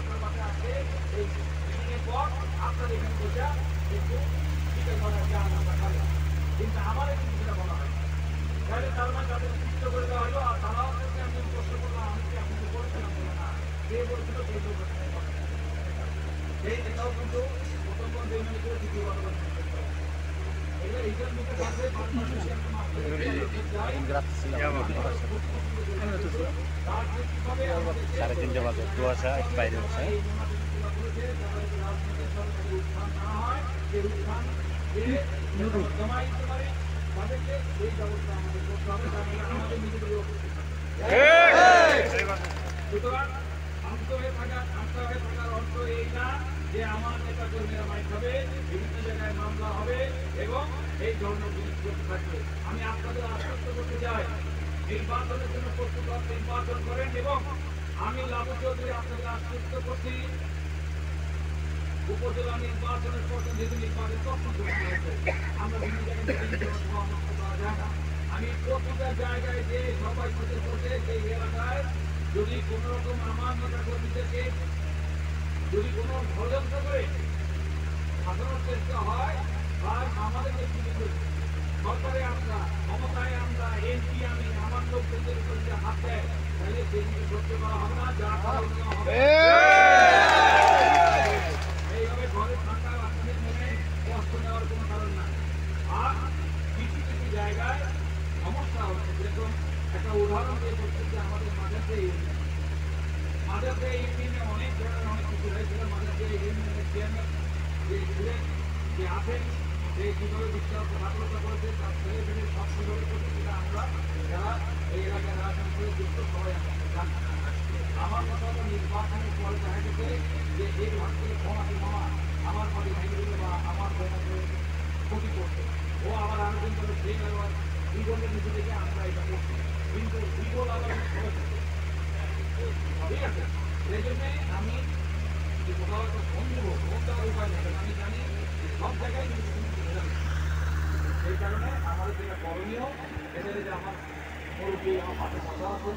আপনার বাসায় আসে এই মিটিংয়ের পর আপনার এখানে বসে একটু বিকেলবেলা চা নাস্তা খাবেন, কিন্তু আমার কিন্তু সেটা বলা হয় তাহলে তার মানে তাদের চিত্র করে দেওয়া হলো। আর তারাও আমি প্রশ্ন করলাম আমি কি আপনাকে বলেছিলাম না, কে বলছিল সেই লোক সেই এটাও কিন্তু প্রথম বেমানি করে দ্বিতীয় কথা সাড়ে 3টে বাজে, কুয়াশা বাইরে বসে। সুতরাং শান্ত হয়ে থাকার অর্থ এই না যে আমার নেতা কর্মীরা মাইক হবে, বিভিন্ন জায়গায় মামলা হবে এবং এই ধরনের জিনিস করতে থাকবে। আমি আপনাদের আশ্বস্ত করতে চাই নির্বাচনের জন্য প্রস্তুত নির্বাচন করেন এবং আমি লাবু চৌধুরী আপনাদের আশ্বস্ত করছি উপজেলা নির্বাচনের পর যেহেতু নির্বাচন কখন করতে হয়েছে আমরা বিভিন্ন জায়গায় আমি প্রতিটা জায়গায় যে সবাই সাথে বসে সেই এলাকায় যদি কোন রকম আমার নেতা কর্মীদেরকে যদি কোনো ষড়যন্ত্র করে সাধারণ চেষ্টা হয় আর আমাদের সরকারে আমরা ক্ষমতায় আমরা এমপি আমি আমার লোকদের উপরে হাত দেয় তাহলে সেগুলি সহ্য করা হবে না, যা হবে এইভাবে ঘরে থাকা আপনাদের মনে কষ্ট নেওয়ার কোনো কারণ নাই। আর কিছু কিছু জায়গায় সমস্যা হচ্ছে, যেরকম একটা উদাহরণ দিয়ে বলছে যে আমাদের মাঝে ইউনিয়নে অনেক ধরনের অনেক কিছু হয়েছিল। মাঝে ইউনিয়নের চেয়ারম্যান যে আছেন যে কিভাবে বিশ্বাস ভাগলতা করেছে তার ছেলে পেলে সব কিভাবে করছে সেটা আমরা যারা এই এলাকায় রাজনীতি যুক্ত সবাই আমার কথা হলো নির্বাচনের পরে দেখা গেছে যে এই ভাগ থেকে ক্ষমাকে মামা আমার বাড়ি ভেঙে দিল বা আমার বোনকে ক্ষতি করছে, ও আবার আরেকজন করে সেই আবার জীবনের নিচে থেকে আমরা এটা করছি, কিন্তু জীবন আবার ঠিক আছে। সেই জন্যে আমি কোথাও একটা ফোন দেবো, ফোন দেওয়ার উপায় নেই, আমি জানি সব জায়গায় সেই কারণে আমাদের যেটা করণীয় এটা যে আমার মুরব্বী আমার পাশে কথা আছে